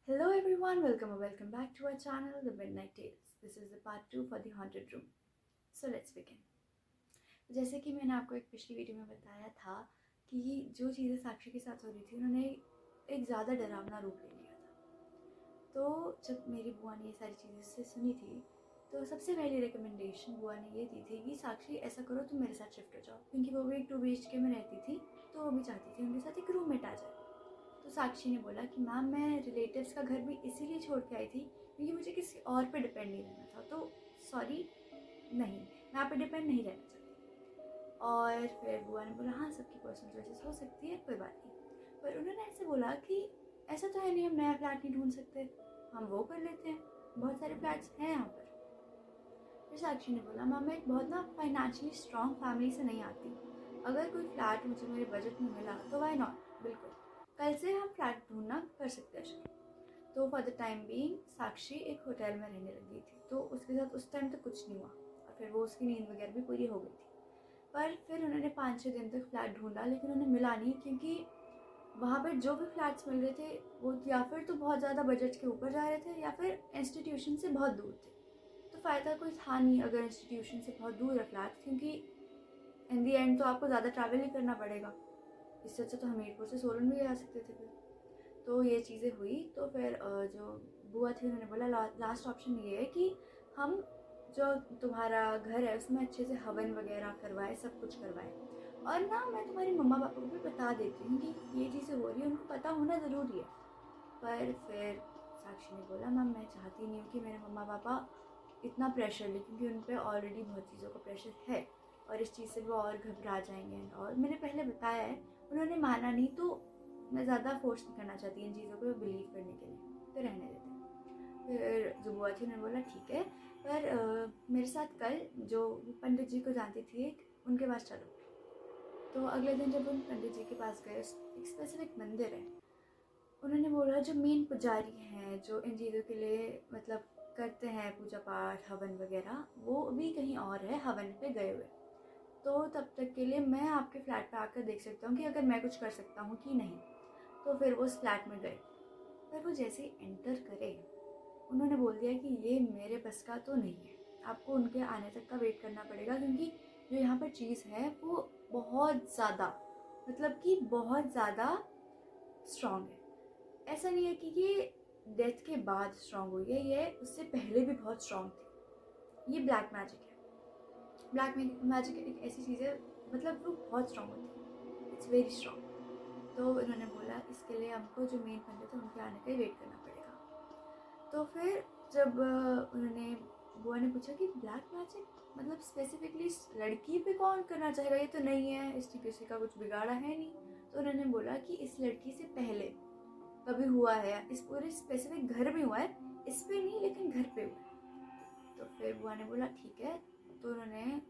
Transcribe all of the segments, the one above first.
Hello everyone, welcome back to our channel, The Midnight Tales. This is the part 2 for the haunted room. So let's begin. जैसे कि मैंने आपको एक पिछली video में बताया था कि जो चीज़ें साक्षी के साथ हो रही थी उन्होंने एक ज़्यादा डरावना रूप ले लिया था। तो जब मेरी बुआ ने ये सारी चीज़ें उससे सुनी थी तो सबसे पहली रिकमेंडेशन बुआ ने ये दी थी कि साक्षी ऐसा करो तुम मेरे साथ शिफ्ट हो जाओ, क्योंकि वो भी एक 2 BHK में रहती थी तो वो भी चाहती थी उनके साथ एक रूममेट आ जाए। तो साक्षी ने बोला कि मैम मैं रिलेटिव्स का घर भी इसीलिए छोड़ के आई थी क्योंकि मुझे किसी और पे डिपेंड नहीं रहना था, तो सॉरी नहीं, मैं आप पे डिपेंड नहीं रहना चाहती। और फिर बुआ ने बोला हाँ सबकी पर्सनल चॉइसेस हो सकती है, कोई बात नहीं। पर उन्होंने ऐसे बोला कि ऐसा तो है नहीं हम नया फ्लैट नहीं ढूंढ सकते, हम वो कर लेते हैं, बहुत सारे फ्लैट्स हैं यहाँ पर। फिर साक्षी ने बोला मैम मैं एक बहुत ना फाइनेंशियली स्ट्रॉन्ग फैमिली से नहीं आती, अगर कोई फ्लैट मुझे मेरे बजट में मिला तो वाई नॉट, बिल्कुल कल से हम फ्लैट ढूंढना कर सकते हैं शुरू। तो फॉर द टाइम बीइंग साक्षी एक होटल में रहने लगी थी, तो उसके साथ उस टाइम तक कुछ नहीं हुआ और फिर वो उसकी नींद वगैरह भी पूरी हो गई थी। पर फिर उन्होंने 5-6 दिन तक फ्लैट ढूंढा लेकिन उन्हें मिला नहीं, क्योंकि वहाँ पर जो भी फ्लैट्स मिल रहे थे वो या फिर तो बहुत ज़्यादा बजट के ऊपर जा रहे थे या फिर इंस्टीट्यूशन से बहुत दूर थे। तो फ़ायदा कोई था नहीं अगर इंस्टीट्यूशन से बहुत दूर है फ्लैट, क्योंकि इन दी एंड तो आपको ज़्यादा ट्रैवल ही करना पड़ेगा। इससे अच्छा तो हमीरपुर से सोलन भी आ सकते थे फिर। तो ये चीज़ें हुई तो फिर जो बुआ थी उन्होंने बोला लास्ट ऑप्शन ये है कि हम जो तुम्हारा घर है उसमें अच्छे से हवन वगैरह करवाए, सब कुछ करवाए, और ना मैं तुम्हारे मम्मा पापा को भी बता देती हूँ कि ये चीज़ें हो रही है, उनको पता होना ज़रूरी है। पर फिर साक्षी ने बोला मैम मैं चाहती नहीं हूँ कि मेरे मम्मा पापा इतना प्रेशर ले, क्योंकि उन पर ऑलरेडी बहुत चीज़ों का प्रेशर है और इस चीज़ से वो और घबरा जाएंगे। और मैंने पहले बताया है, उन्होंने माना नहीं तो मैं ज़्यादा फोर्स नहीं करना चाहती इन चीज़ों को बिलीव करने के लिए, तो रहने देते हैं। फिर जो बुआ थी उन्होंने बोला ठीक है, पर मेरे साथ कल जो पंडित जी को जानती थी उनके पास चलो। तो अगले दिन जब उन पंडित जी के पास गए, एक स्पेसिफिक मंदिर है, उन्होंने बोला जो मेन पुजारी हैं जो इन चीज़ों के लिए मतलब करते हैं पूजा पाठ हवन वगैरह, वो भी कहीं और है हवन पे गए हुए, तो तब तक के लिए मैं आपके फ्लैट पे आकर देख सकता हूँ कि अगर मैं कुछ कर सकता हूँ कि नहीं। तो फिर वो उस फ्लैट में गए, पर वो जैसे ही एंटर करे उन्होंने बोल दिया कि ये मेरे बस का तो नहीं है, आपको उनके आने तक का वेट करना पड़ेगा, क्योंकि जो यहाँ पर चीज़ है वो बहुत ज़्यादा मतलब कि बहुत ज़्यादा स्ट्रॉन्ग है। ऐसा नहीं है कि ये डेथ के बाद स्ट्रॉन्ग हुई है, ये उससे पहले भी बहुत स्ट्रॉन्ग थी। ये ब्लैक मैजिक है। ब्लैक मैजिक एक ऐसी चीज़ है, मतलब वो बहुत स्ट्रॉन्ग होती है, इट्स वेरी स्ट्रॉन्ग। तो उन्होंने बोला इसके लिए हमको जो मेन पंडित है उनके आने का वेट करना पड़ेगा। तो फिर जब उन्होंने बुआ ने पूछा कि ब्लैक मैजिक मतलब स्पेसिफिकली लड़की पे कौन करना चाहेगा, ये तो नहीं है, इसने किसी का कुछ बिगाड़ा है नहीं। तो उन्होंने बोला कि इस लड़की से पहले कभी हुआ है, इस पूरे स्पेसिफिक घर में हुआ है, इस पे नहीं लेकिन घर पे हुआ है। तो फिर बुआ ने बोला ठीक है। तो उन्होंने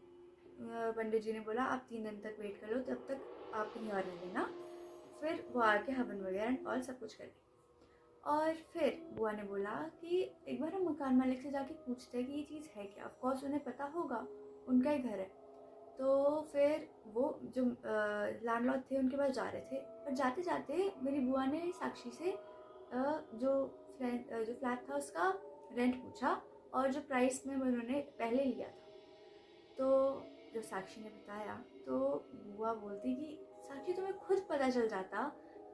पंडित जी ने बोला आप 3 दिन तक वेट कर लो, तब तक आप कहीं और रह लेना। फिर वो आके हवन वगैरह और सब कुछ कर ली। और फिर बुआ ने बोला कि एक बार हम मकान मालिक से जाके पूछते हैं कि ये चीज़ है क्या, ऑफ कोर्स उन्हें पता होगा, उनका ही घर है। तो फिर वो जो लैंडलॉर्ड थे उनके पास जा रहे थे, पर जाते जाते मेरी बुआ ने साक्षी से जो फ्लैट था उसका रेंट पूछा और जो प्राइस में उन्होंने पहले लिया था। तो जब साक्षी ने बताया तो बुआ बोलती कि साक्षी तुम्हें खुद पता चल जाता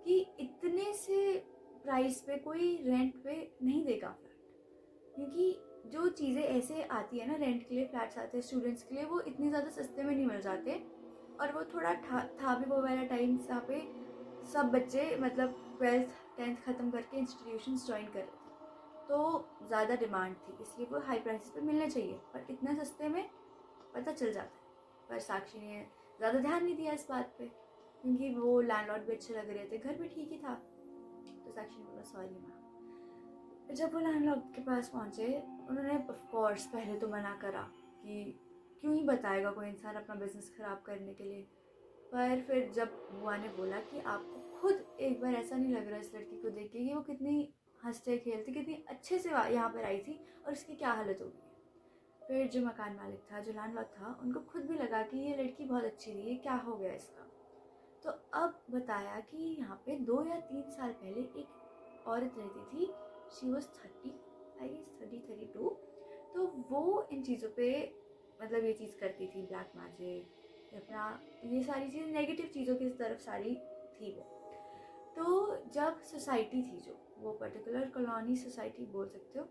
कि इतने से प्राइस पे कोई रेंट पे नहीं देगा फ्लैट, क्योंकि जो चीज़ें ऐसे आती है ना रेंट के लिए, फ्लैट्स आते हैं स्टूडेंट्स के लिए, वो इतनी ज़्यादा सस्ते में नहीं मिल जाते। और वो थोड़ा था भी वो वाला टाइम जहाँ पे सब बच्चे मतलब 12th 10th ख़त्म करके इंस्टीट्यूशन ज्वाइन कर रहे थे, तो ज़्यादा डिमांड थी, इसलिए वो हाई प्राइस पे मिलने चाहिए, पर इतने सस्ते में पता चल जाता है। पर साक्षी ने ज़्यादा ध्यान नहीं दिया इस बात पे, क्योंकि वो लैंडलॉर्ड भी अच्छे लग रहे थे, घर भी ठीक ही था। तो साक्षी ने बोला सॉरी मैम। जब वो लैंडलॉर्ड के पास पहुँचे उन्होंने ऑफ कोर्स पहले तो मना करा कि क्यों ही बताएगा कोई इंसान अपना बिजनेस ख़राब करने के लिए। पर फिर जब बुआ ने बोला कि आपको खुद एक बार ऐसा नहीं लग रहा इस लड़की को देख के कि वो कितनी हंसते खेलती, कितनी अच्छे से यहाँ पर आई थी और इसकी क्या हालत हो गई है। फिर जो मकान मालिक था, जो लैंडलॉर्ड था, उनको खुद भी लगा कि ये लड़की बहुत अच्छी थी, ये क्या हो गया इसका। तो अब बताया कि यहाँ पे 2 या 3 साल पहले एक औरत रहती थी शी वॉज 30 आई गेस 32। तो वो इन चीज़ों पे मतलब ये चीज़ करती थी, ब्लैक मैजिक अपना ये सारी चीज़ नेगेटिव चीज़ों की तरफ सारी थी वो। तो जब सोसाइटी थी जो वो पर्टिकुलर कॉलोनी सोसाइटी बोल सकते हो,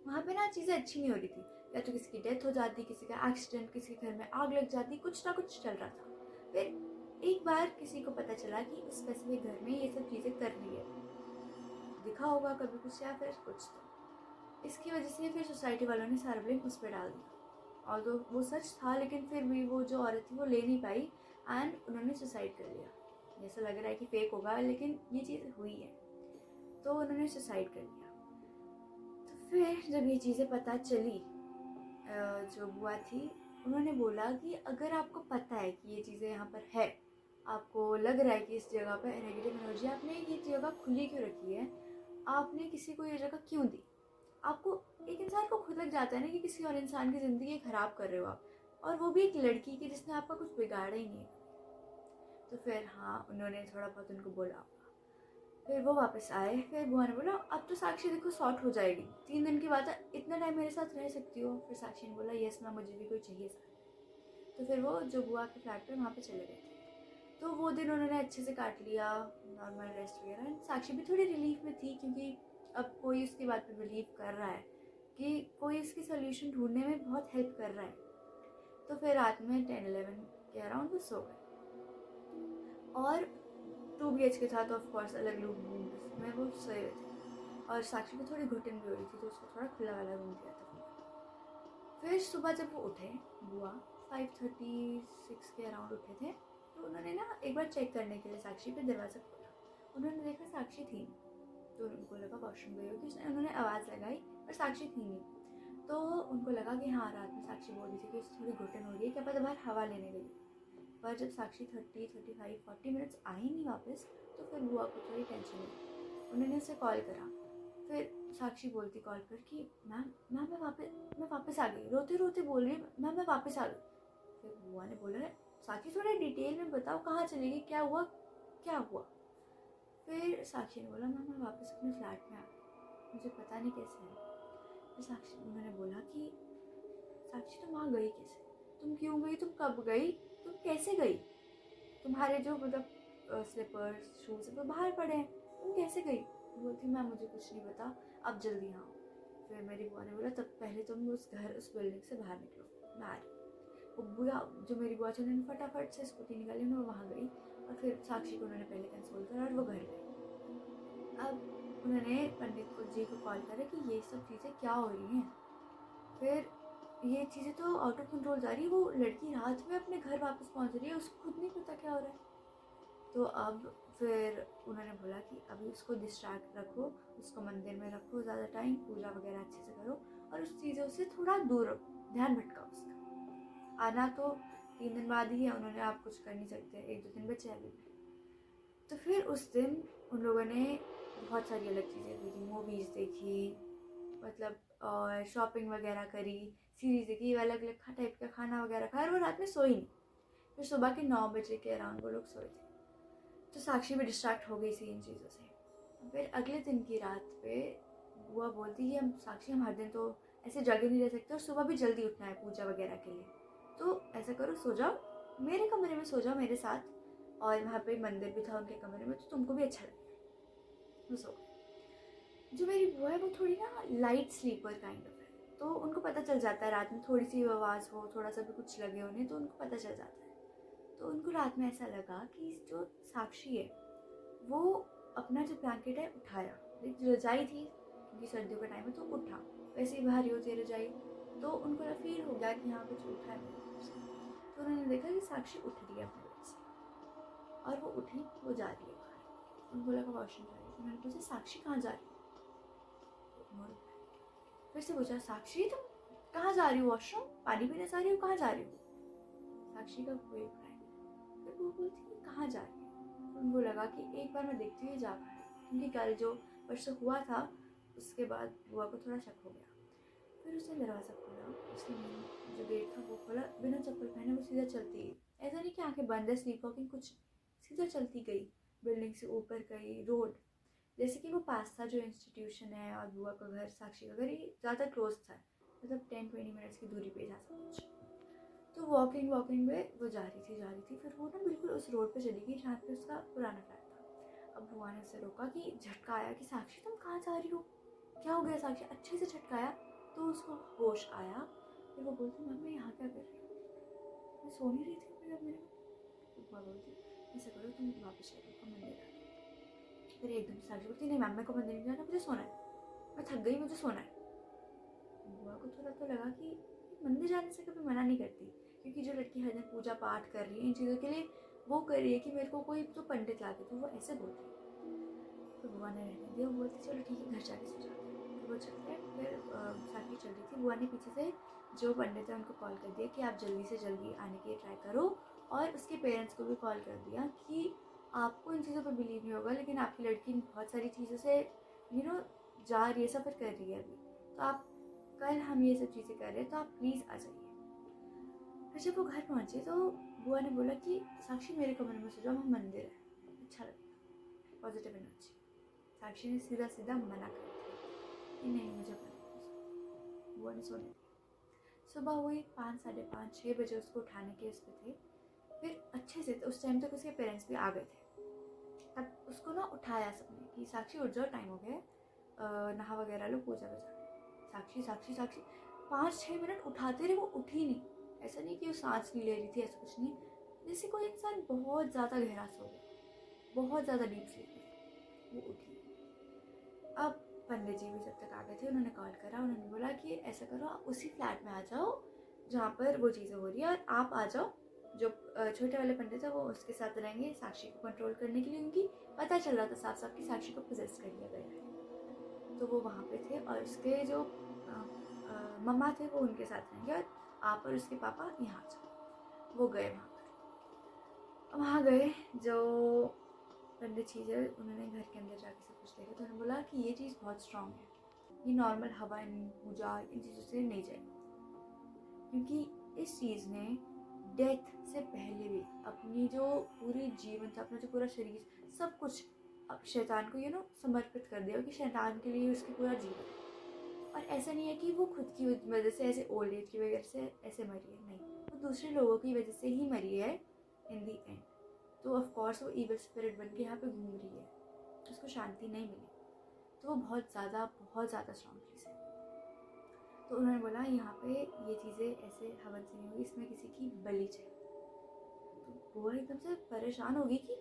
वहाँ पे ना चीज़ें अच्छी नहीं हो रही थी, या तो किसी की डेथ हो जाती, किसी का एक्सीडेंट, किसी के घर में आग लग जाती, कुछ ना कुछ चल रहा था। फिर एक बार किसी को पता चला कि उस स्पेसिफिक घर में ये सब चीज़ें कर रही है, दिखा होगा कभी कुछ या फिर कुछ। तो इसकी वजह से फिर सोसाइटी वालों ने सारा ब्लेम उस पर डाल दिया, और वो सच था, लेकिन फिर भी वो जो औरत थी वो ले नहीं पाई एंड उन्होंने सुसाइड कर लिया। जैसा लग रहा है कि फेक होगा, लेकिन ये चीज़ हुई है, तो उन्होंने सुसाइड कर लिया। तो फिर जब ये चीज़ें पता चली, जो बुआ थी उन्होंने बोला कि अगर आपको पता है कि ये चीज़ें यहाँ पर है, आपको लग रहा है कि इस जगह पर नेगेटिव एनर्जी, आपने ये जगह खुली क्यों रखी है, आपने किसी को ये जगह क्यों दी? आपको एक इंसान को खुद लग जाता है ना कि किसी और इंसान की ज़िंदगी ख़राब कर रहे हो आप, और वो भी एक लड़की की जिसने आपका कुछ बिगाड़ा ही नहीं है। तो फिर हाँ, उन्होंने थोड़ा बहुत उनको बोला। फिर वो वापस आए, फिर बुआ ने बोला अब तो साक्षी देखो सॉर्ट हो जाएगी, 3 दिन की बात है, इतना टाइम मेरे साथ रह सकती हो। फिर साक्षी ने बोला यस मैम, मुझे भी कोई चाहिए साथ। तो फिर वो जो बुआ के फ्लैट पे वहाँ पे चले गए। तो वो दिन उन्होंने अच्छे से काट लिया, नॉर्मल रेस्ट वगैरह, एंड साक्षी भी थोड़ी रिलीफ में थी, क्योंकि अब कोई उसकी बात पे बिलीव कर रहा है कि कोई इसकी सोल्यूशन ढूंढने में बहुत हेल्प कर रहा है। तो फिर रात में 10-11 के अराउंड वो सो गए, और 2 BHK था तो ऑफकोर्स अलग रूम में वो सोए हुए थे, और साक्षी को थोड़ी घुटन भी हो रही थी, तो उसको थोड़ा खुला वाला रूम दिया था। फिर सुबह जब वो उठे, बुआ 5:36 के अराउंड उठे थे, तो उन्होंने ना एक बार चेक करने के लिए साक्षी पे दरवाज़ा खोला। उन्होंने देखा साक्षी थी, तो उनको लगा वॉशरूम गई होगी, उन्होंने आवाज़ लगाई पर साक्षी थी नहीं। तो उनको लगा कि हाँ, रात में साक्षी बोल रही थी कि उसको थोड़ी घुटन हो रही है, क्या पता बाहर हवा लेने गई। पर जब साक्षी 30-35-40 मिनट्स आई नहीं वापस, तो फिर बुआ को थोड़ी टेंशन हुई। उन्होंने उसे कॉल करा। फिर साक्षी बोलती कॉल पर कि मैम मैं वापस आ गई, रोते रोते बोल रही मैम मैं वापस आ गई। फिर बुआ ने बोला साक्षी थोड़ा डिटेल में बताओ, कहाँ चली गई, क्या हुआ क्या हुआ। फिर साक्षी ने बोला मैम मैं वापस अपने फ्लैट में आ गई, मुझे पता नहीं कैसे है। फिर साक्षी उन्होंने बोला कि साक्षी तुम वहाँ गई कैसे, तुम क्यों गई, तुम कब गई, तुम कैसे गई, तुम्हारे जो मतलब स्लीपर्स शूज़ वो बाहर पड़े हैं, तुम कैसे गई। बोलती मैम मुझे कुछ नहीं पता, अब जल्दी आओ। फिर मेरी बुआ ने बोला तब पहले तुम उस बिल्डिंग से बाहर निकलो, मैं आ रही। वो बुआ जो मेरी बुआ थी उन्होंने फटाफट से स्कूटी निकाली, मैं वहाँ गई, और फिर साक्षी को उन्होंने पहले कंसोल करा और वो घर गई। अब उन्होंने पंडित को जी को कॉल करा कि ये सब चीज़ें क्या हो रही हैं। फिर ये चीज़ें तो आउट ऑफ कंट्रोल जा रही है, वो लड़की रात में अपने घर वापस पहुँच रही है, उसको खुद नहीं पता क्या हो रहा है। तो अब फिर उन्होंने बोला कि अभी उसको डिस्ट्रैक्ट रखो, उसको मंदिर में रखो ज़्यादा टाइम, पूजा वगैरह अच्छे से करो, और उस चीज़ों से थोड़ा दूर रखो, ध्यान भटकाओ उसका। आना तो 3 दिन बाद ही है, उन्होंने आप कुछ कर नहीं सकते, 1-2 दिन बचे अभी। तो फिर उस दिन उन लोगों ने बहुत सारी अलग चीज़ें देखी, मूवीज़ देखी, मतलब और शॉपिंग वगैरह करी, सीरीज़ देखी, अलग अलग टाइप का खाना वगैरह खाया, और वो रात में सोई नहीं। फिर सुबह के 9 बजे के अराउंड वो लोग सोए थे। तो साक्षी भी डिस्ट्रैक्ट हो गई थी इन चीज़ों से। फिर अगले दिन की रात पे बुआ बोलती कि हम साक्षी हम हर दिन तो ऐसे जगे नहीं रह सकते, और सुबह भी जल्दी उठना है पूजा वगैरह के लिए, तो ऐसा करो सो जाओ, मेरे कमरे में सो जाओ मेरे साथ, और वहाँ पे मंदिर भी था उनके कमरे में, तो तुमको भी अच्छा लगेगा। वो सो गए। जो मेरी बुआ है वो थोड़ी ना लाइट स्लीपर काइंड ऑफ है, तो उनको पता चल जाता है रात में थोड़ी सी आवाज़ हो, थोड़ा सा भी कुछ लगे उन्हें, तो उनको पता चल जाता है। तो उनको रात में ऐसा लगा कि जो साक्षी है वो अपना जो ब्लैंकेट है उठाया, रजाई थी क्योंकि सर्दियों का टाइम है तो उठा, वैसे ही भारी होती है रजाई, तो उनको फील हो गया कि हाँ कुछ उठा है मेरे ऊपर से। तो उन्होंने देखा कि साक्षी उठ रही है अपने बेड से, और वो उठी, वो जा रही है बाहर, उनको लगा वॉशरूम जा रही है। उन्होंने पूछा साक्षी कहाँ जा रही है, फिर से पूछा साक्षी तुम कहाँ जा रही हो, वॉशरूम पानी पीने जा रही हो, कहाँ जा रही हो। साक्षी का कोई रिप्लाई नहीं। फिर वो बोलती कहाँ जा रही है, तो उनको लगा कि एक बार मैं देखती हुई जा पाई, क्योंकि कल जो परसों हुआ था उसके बाद बुआ को थोड़ा शक हो गया। फिर उसने दरवाज़ा खोला, उसने जो गेट था वो खोला, बिना चप्पल पहने वो सीधा चलती गई, ऐसा नहीं कि आंखें बंद है स्लीप वॉकिंग, कुछ सीधा चलती गई, बिल्डिंग से ऊपर गई, रोड जैसे कि वो पास था जो इंस्टीट्यूशन है और बुआ का घर, साक्षी का घर, ये ज़्यादा क्लोज था, मतलब 10-20 मिनट्स की दूरी पे था सब कुछ। तो वॉकिंग में वो जा रही थी, फिर वो ना बिल्कुल उस रोड पे चली गई जहाँ पे उसका पुराना फ्लैट था। अब बुआ ने उसे रोका कि झटका आया कि साक्षी तुम कहाँ जा रही हो, क्या हो गया साक्षी, अच्छे से झटकाया तो उसको होश आया। फिर वो बोलती मैम मैं यहाँ क्या कर रही हूँ, मैं सो नहीं रही थी अपने कमरे में। तो बुआ बोलती ऐसा करो तुम वापस चलो मंदिर आ जाओ। फिर एकदम साक्षी बोलती नहीं मैम मेरे को मंदिर नहीं जाना, मुझे सोना है, मैं थक गई, मुझे सोना है। बुआ को थोड़ा तो लगा कि मंदिर जाने से कभी मना नहीं करती, क्योंकि जो लड़की हर दिन पूजा पाठ कर रही है इन चीज़ों के लिए वो कर रही है कि मेरे को कोई तो पंडित ला दे, तो वो ऐसे बोलती है। तो बुआ ने रहने दिया, वो बोलती चलो ठीक है घर जाके सो जाते हैं। तो वो चलते हैं। फिर साक्षी चल रही थी, बुआ ने पीछे से जो पंडित है उनको कॉल कर दिया कि आप जल्दी से जल्दी आने के लिए ट्राई करो, और उसके पेरेंट्स को भी कॉल कर दिया कि आपको इन चीज़ों पर बिलीव नहीं होगा लेकिन आपकी लड़की बहुत सारी चीज़ों से जा रही है, सफ़र कर रही है अभी, तो आप कल हम ये सब चीज़ें कर रहे हैं तो आप प्लीज़ आ जाइए। फिर जब वो घर पहुँचे तो बुआ ने बोला कि साक्षी मेरे कमरे में सो जाओ, वहाँ मंदिर है, अच्छा लगेगा, पॉजिटिव एनर्जी। साक्षी ने सीधा सीधा मना कर दिया कि नहीं मुझे पढ़ना। बुआ ने सोने दिया। सुबह हुई 5, 5:30, 6 बजे उसको उठाने के उस पे थे। फिर अच्छे से उस टाइम तक उसके पेरेंट्स भी आ गए थे। तब उसको ना उठाया सबने कि साक्षी उठ जाओ, टाइम हो गया, नहा वगैरह लो, पूजा वजा। साक्षी साक्षी साक्षी 5-6 मिनट उठाते रहे, वो उठी नहीं। ऐसा नहीं कि वो सांस नहीं ले रही थी, ऐसा कुछ नहीं, जैसे कोई इंसान बहुत ज़्यादा गहरा सो गया, बहुत ज़्यादा डीप स्लीप में वो उठी। अब पंडित जी भी जब तक आ गए थे, उन्होंने कॉल करा, उन्होंने बोला कि ऐसा करो आप उसी फ्लैट में आ जाओ जहाँ पर वो चीज़ें हो रही है, और आप आ जाओ, जो छोटे वाले पंडित है वो उसके साथ रहेंगे साक्षी को कंट्रोल करने के लिए, उनकी पता चल रहा था साफ साफ कि साक्षी को पोजेस कर लिया गया है। तो वो वहाँ पे थे और उसके जो मम्मा थे वो उनके साथ रहेंगे, और आप और उसके पापा यहाँ आ जाओ। वो गए वहाँ गए, जो पंडित जी है उन्होंने घर के अंदर जाके सब कुछ देखा, तो उन्होंने बोला कि ये चीज़ बहुत स्ट्रांग है, ये नॉर्मल हवन पूजा इन चीज़ों से नहीं जाएगी, क्योंकि इस चीज़ ने डेथ से पहले भी अपनी जो पूरी जीवन था, अपना जो पूरा शरीर सब कुछ अब शैतान को समर्पित कर दिया, कि शैतान के लिए उसकी पूरा जीवन है। और ऐसा नहीं है कि वो खुद की वजह से, ऐसे ओल्ड एज की वजह से ऐसे मरी है, नहीं, वो दूसरे लोगों की वजह से ही मरी है इन दी एंड। तो ऑफ कोर्स वो इविल स्पिरिट बन के यहाँ पे घूम रही है, उसको शांति नहीं मिली, तो वो बहुत ज़्यादा स्ट्रॉन्ग चीज़ है। तो उन्होंने बोला यहाँ पे ये चीज़ें ऐसे हवन से नहीं होगी, इसमें किसी की बलि चाहिए। तो वो एकदम से परेशान होगी कि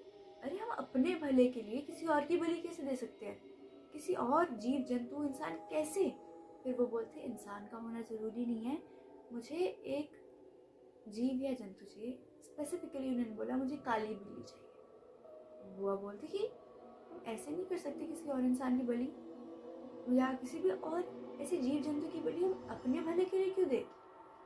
अरे हम अपने भले के लिए किसी और की बलि कैसे दे सकते हैं, किसी और जीव जंतु इंसान कैसे। फिर वो बोलते इंसान का होना ज़रूरी नहीं है, मुझे एक जीव या जंतु चाहिए। स्पेसिफिकली उन्होंने बोला मुझे काली बिल्ली चाहिए। बुआ बोलती कि तुम ऐसे नहीं कर सकते किसी और इंसान की बलि, या किसी भी और ऐसे जीव जंतु की बलि हम अपने भले के लिए क्यों दे।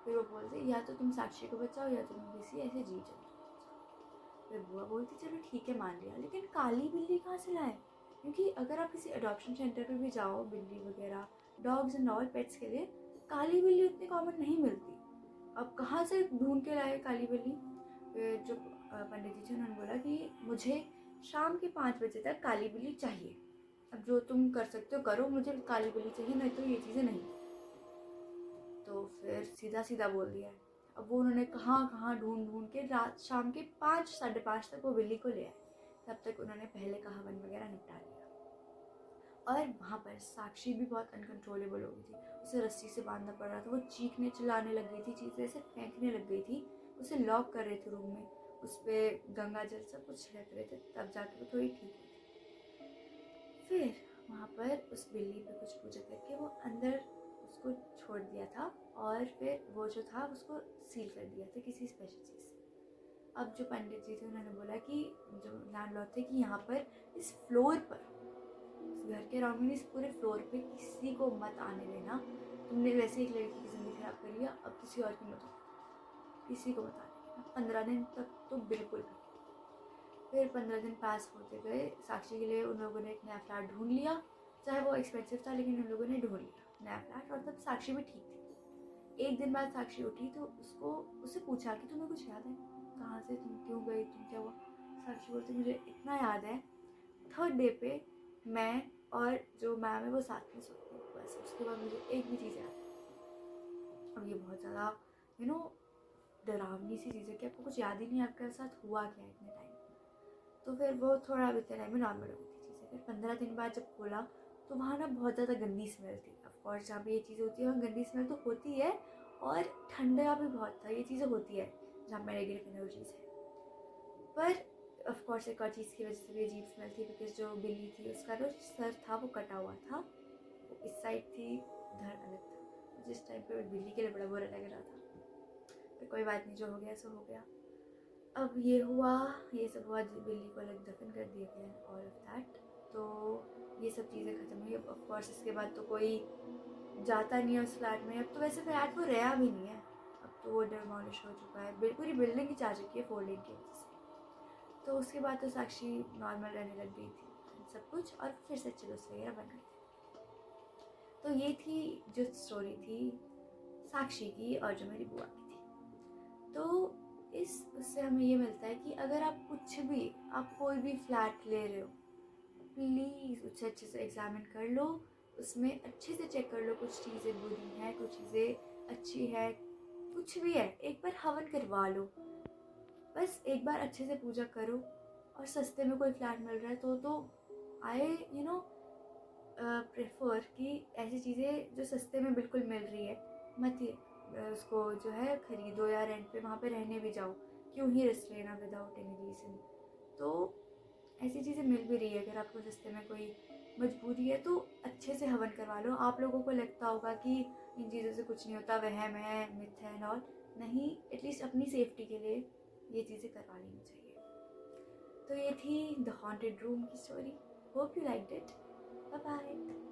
फिर वो बोलते या तो तुम साक्षी को बचाओ या तुम किसी ऐसे जीव जंतु को बचाओ। फिर बुआ बोलती चलो ठीक है मान लिया, लेकिन काली बिल्ली कहाँ से लाए, क्योंकि अगर आप किसी अडॉप्शन सेंटर पर भी जाओ बिल्ली वगैरह डॉग्स एंड ऑल पेट्स के लिए, काली बिल्ली उतनी कॉमन नहीं मिलती, अब कहाँ से ढूंढ के लाए काली बिल्ली। जो पंडित जी थे उन्होंने बोला कि मुझे शाम के 5 बजे तक काली बिल्ली चाहिए, अब जो तुम कर सकते हो करो, मुझे काली बिल्ली चाहिए, नहीं तो ये चीज़ें नहीं। तो फिर सीधा सीधा बोल दिया है। अब वो उन्होंने कहाँ ढूंढ के रात शाम के 5, 5:30 तक वो बिल्ली को ले आए। तब तक उन्होंने पहले का हवन वगैरह निपटा लिया। और वहाँ पर साक्षी भी बहुत अनकंट्रोलेबल हो गई थी, उसे रस्सी से बांधना पड़ रहा था, वो चीखने चिल्लाने लग गई थी, चीज़ें ऐसे फेंकने लग गई थी, उसे लॉक कर रहे थे रूम में, उस पर गंगा जल सब कुछ छिड़क रहे थे, तब जाके वो थोड़ी ठीक हुई थी। फिर वहाँ पर उस बिल्ली पे कुछ पूजा करके वो अंदर उसको छोड़ दिया था, और फिर वो जो था उसको सील कर दिया था किसी स्पेशल चीज़ से। अब जो पंडित जी थे उन्होंने बोला कि जो लैंडलॉर्ड थे कि यहाँ पर इस फ्लोर पर, घर के अराउंड में, इस पूरे फ्लोर पे किसी को मत आने देना, तुमने वैसे एक लड़की की ज़िंदगी खराब करी है, अब किसी और की मत हो, किसी को मत आने देना 15 दिन तक तो बिल्कुल भी। फिर 15 दिन पास होते गए, साक्षी के लिए उन लोगों ने एक नया फ्लैट ढूंढ लिया, चाहे वो एक्सपेंसिव था लेकिन उन लोगों ने ढूंढ लिया नया फ्लैट, और तब साक्षी भी ठीक थी। एक दिन बाद साक्षी उठी तो उससे पूछा कि तुम्हें कुछ याद है, कहाँ से तुम क्यों गई, तुम क्या हुआ। साक्षी बोलती मुझे इतना याद है, 3rd डे पे मैं और जो मैम है वो साथ में सोती हूँ, बस उसके बाद मुझे एक भी चीज़ याद नहीं। अब ये बहुत ज़्यादा डरावनी सी चीज़ है कि आपको कुछ याद ही नहीं आपके साथ हुआ क्या इतने टाइम। तो फिर वो थोड़ा इतने टाइम में नॉर्मल हो गई थी चीज़ें। फिर 15 दिन बाद जब खोला तो वहाँ ना बहुत ज़्यादा गंदी स्मेल थी। ऑफकोर्स जहाँ पे ये चीज़ होती है वहाँ गंदी स्मेल तो होती है, और ठंडा भी बहुत था। ये चीज़ें होती है जहाँ पे नेगेटिव एनर्जीज है। पर ऑफकोर्स एक और चीज़ की वजह से भी अजीब स्मेल थी, बिकॉज जो बिल्ली थी उसका जो सर था वो कटा हुआ था, वो इस साइड थी, उधर अलग था। जिस टाइम पे बिल्ली के लिए बड़ा बुरा लग रहा था। पर कोई बात नहीं, जो हो गया सो हो गया। अब ये हुआ, ये सब हुआ, बिल्ली को अलग दफन कर दिया गया, ऑल ऑफ दैट। तो ये सब चीज़ें ख़त्म हुई। अब ऑफकोर्स इसके बाद तो कोई जाता नहीं है उस फ्लैट में। अब तो वैसे फ्लैट वो रहा भी नहीं है, अब तो वो डिमोलिश हो चुका है, पूरी बिल्डिंग ही जा चुकी है फोल्डिंग की वजह से। तो उसके बाद तो साक्षी नॉर्मल रहने लग गई थी सब कुछ, और फिर से चुलूस वगैरह बन गए थे। तो ये थी जो स्टोरी थी साक्षी की और जो मेरी बुआ की थी। तो उससे हमें ये मिलता है कि अगर आप कुछ भी, आप कोई भी फ्लैट ले रहे हो, प्लीज़ उसे अच्छे से एग्जामिन कर लो, उसमें अच्छे से चेक कर लो, कुछ चीज़ें बुरी हैं, कुछ चीज़ें अच्छी है, कुछ भी है, एक बार हवन करवा लो। बस एक बार अच्छे से पूजा करो। और सस्ते में कोई फ्लैट मिल रहा है तो आई प्रेफर कि ऐसी चीज़ें जो सस्ते में बिल्कुल मिल रही है मत ही उसको जो है ख़रीदो, या रेंट पे वहाँ पे रहने भी जाओ। क्यों ही रिस्क लेना विदाउट एनी रीज़न। तो ऐसी चीज़ें मिल भी रही है, अगर आपको सस्ते में कोई मजबूरी है तो अच्छे से हवन करवा लो। आप लोगों को लगता होगा कि इन चीज़ों से कुछ नहीं होता, वहम है, मिथ है, और नहीं, एटलीस्ट अपनी सेफ्टी के लिए ये चीज़ें करवा लेनी चाहिए। तो ये थी द हॉन्टेड रूम की story. Hope you liked it. Bye bye.